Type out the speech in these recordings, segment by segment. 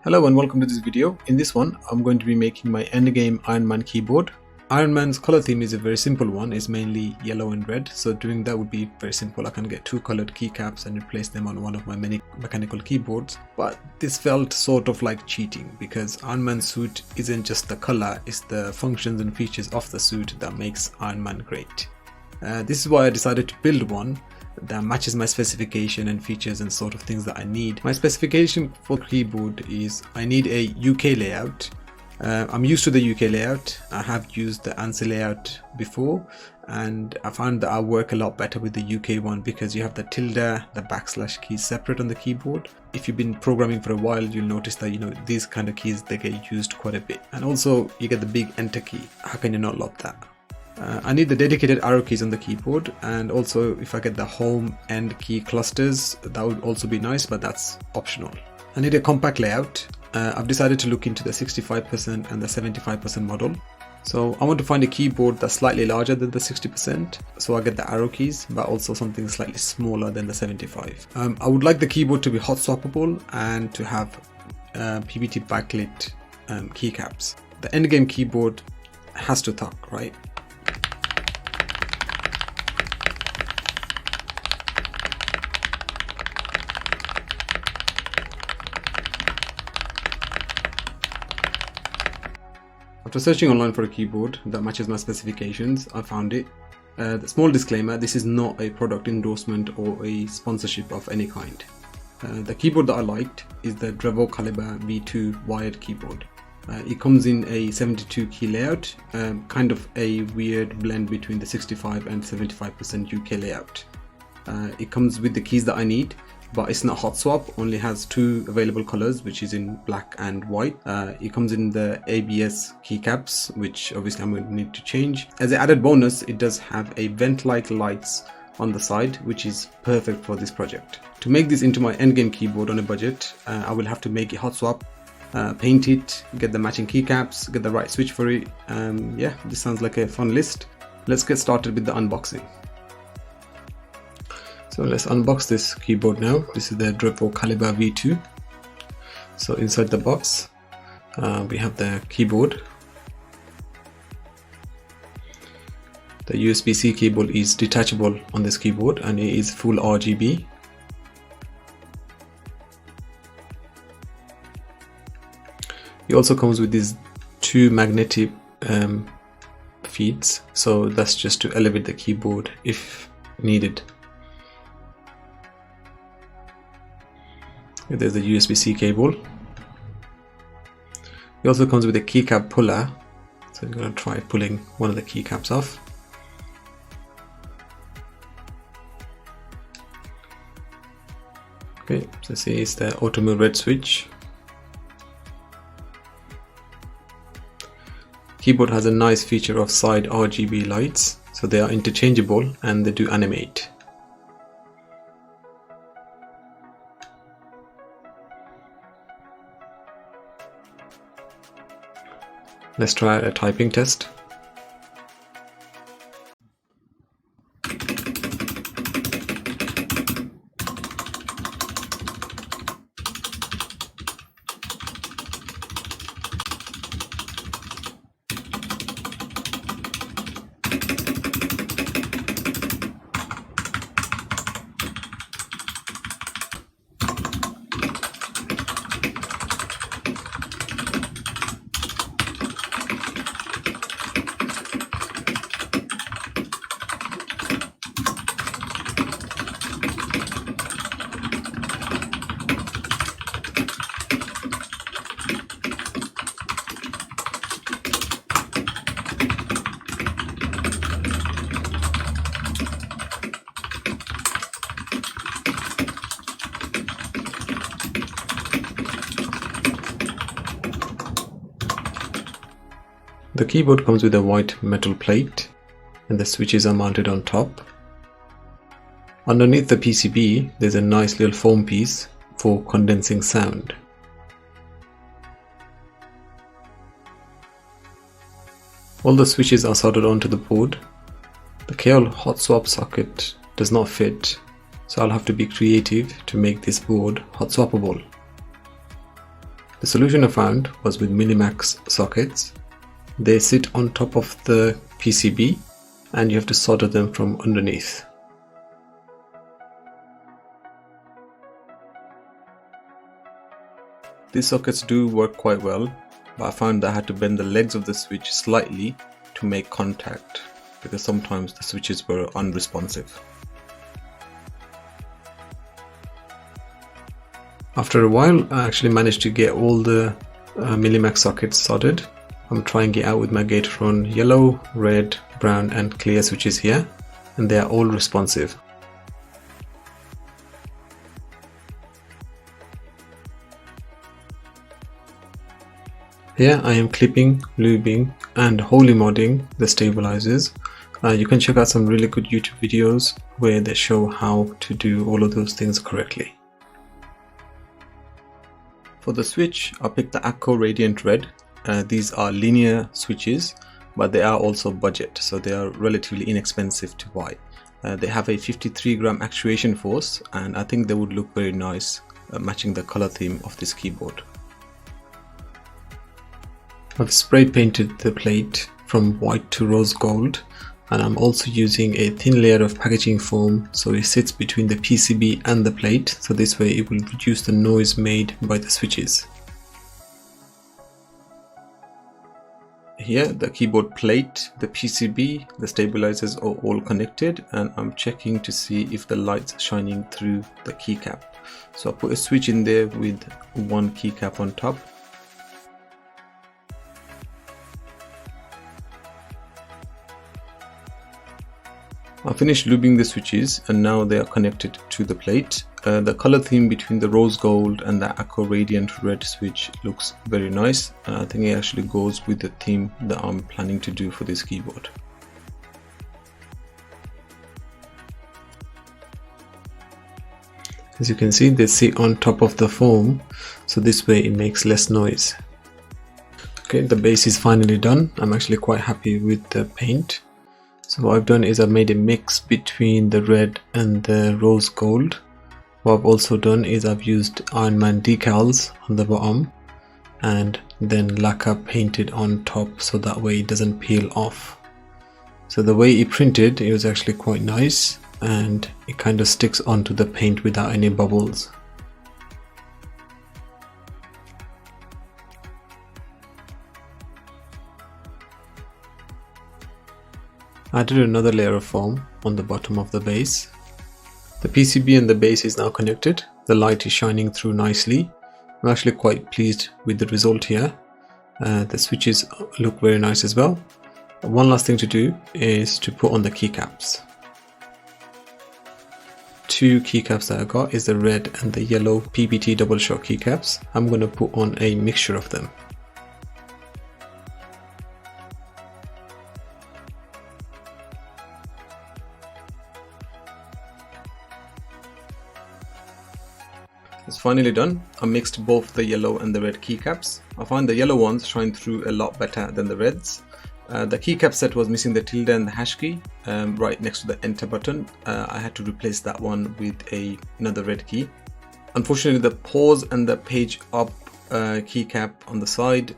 Hello and welcome to this video. In this one, I'm going to be making my endgame Iron Man keyboard. Iron Man's color theme is a very simple one. It's mainly yellow and red. So doing that would be very simple. I can get two colored keycaps and replace them on one of my many mechanical keyboards. But this felt sort of like cheating because Iron Man's suit isn't just the color, it's the functions and features of the suit that makes Iron Man great. This is why I decided to build one that matches my specification and features and sort of things that I need. My specification for keyboard is I need a UK layout. I'm used to the UK layout. I have used the ANSI layout before and I found that I work a lot better with the UK one because you have the tilde, the backslash keys separate on the keyboard. If you've been programming for a while, you'll notice that these kind of keys, they get used quite a bit. And also you get the big enter key. How can you not love that? I need the dedicated arrow keys on the keyboard, and also if I get the home end key clusters, that would also be nice, but that's optional. I need a compact layout. I've decided to look into the 65% and the 75% model. So I want to find a keyboard that's slightly larger than the 60%, so I get the arrow keys, but also something slightly smaller than the 75. I would like the keyboard to be hot swappable and to have PBT backlit keycaps. The endgame keyboard has to talk, right? After searching online for a keyboard that matches my specifications, I found it. The small disclaimer, this is not a product endorsement or a sponsorship of any kind. The keyboard that I liked is the Drevo Calibur V2 wired keyboard. It comes in a 72 key layout, kind of a weird blend between the 65 and 75% UK layout. It comes with the keys that I need, but it's not hot swap, only has two available colors, which is in black and white. It comes in the ABS keycaps, which obviously I'm going to need to change. As an added bonus, it does have a vent-like lights on the side, which is perfect for this project. To make this into my endgame keyboard on a budget, I will have to make it hot swap, paint it, get the matching keycaps, get the right switch for it. Yeah, this sounds like a fun list. Let's get started with the unboxing. So let's unbox this keyboard now. This is the Drevo Calibur V2. So inside the box, we have the keyboard. The USB-C cable is detachable on this keyboard and it is full RGB. It also comes with these two magnetic feeds. So that's just to elevate the keyboard if needed. There's the USB-C cable. It also comes with a keycap puller, so I'm going to try pulling one of the keycaps off. Okay, so see, it's the auto move red switch. Keyboard has a nice feature of side RGB lights, so they are interchangeable and they do animate. Let's try a typing test. The keyboard comes with a white metal plate and the switches are mounted on top. Underneath the PCB, there's a nice little foam piece for condensing sound. All the switches are soldered onto the board. The KL hot swap socket does not fit, so I'll have to be creative to make this board hot swappable. The solution I found was with Millimax sockets. They sit on top of the PCB and you have to solder them from underneath. These sockets do work quite well, but I found that I had to bend the legs of the switch slightly to make contact because sometimes the switches were unresponsive. After a while, I actually managed to get all the Millimax sockets soldered. I'm trying it out with my Gateron yellow, red, brown and clear switches here, and they are all responsive. Here I am clipping, lubing and wholly modding the stabilizers. You can check out some really good YouTube videos where they show how to do all of those things correctly. For the switch, I picked the Akko Radiant Red. These are linear switches, but they are also budget, so they are relatively inexpensive to buy. They have a 53 gram actuation force, and I think they would look very nice matching the color theme of this keyboard. I've spray painted the plate from white to rose gold, and I'm also using a thin layer of packaging foam so it sits between the PCB and the plate, so this way it will reduce the noise made by the switches. Here the keyboard plate, the PCB, the stabilizers are all connected, and I'm checking to see if the light's shining through the keycap. So I put a switch in there with one keycap on top. I finished lubing the switches and now they are connected to the plate. The color theme between the rose gold and the Akko Radiant Red switch looks very nice. I think it actually goes with the theme that I'm planning to do for this keyboard. As you can see, they sit on top of the foam, so this way it makes less noise. Okay, the base is finally done. I'm actually quite happy with the paint. So what I've done is I've made a mix between the red and the rose gold. What I've also done is I've used Iron Man decals on the bottom and then lacquer painted on top, so that way it doesn't peel off. So the way it printed, it was actually quite nice and it kind of sticks onto the paint without any bubbles. I added another layer of foam on the bottom of the base. The PCB and the base is now connected. The light is shining through nicely. I'm actually quite pleased with the result here. The switches look very nice as well. One last thing to do is to put on the keycaps. Two keycaps that I got is the red and the yellow PBT double shot keycaps. I'm going to put on a mixture of them. It's finally done. I mixed both the yellow and the red keycaps. I find the yellow ones shine through a lot better than the reds. The keycap set was missing the tilde and the hash key right next to the enter button. I had to replace that one with another red key. Unfortunately, the pause and the page up keycap on the side,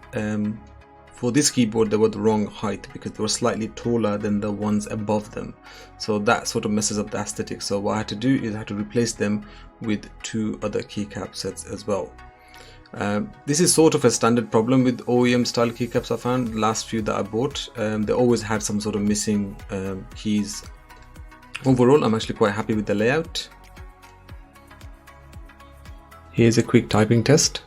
for this keyboard they were the wrong height because they were slightly taller than the ones above them. So that sort of messes up the aesthetic. So what I had to do is I had to replace them with two other keycap sets as well. This is sort of a standard problem with OEM style keycaps I found. The last few that I bought, they always had some sort of missing keys. Overall, I'm actually quite happy with the layout. Here's a quick typing test.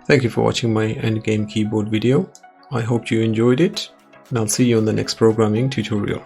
Thank you for watching my endgame keyboard video. I hope you enjoyed it, and I'll see you on the next programming tutorial.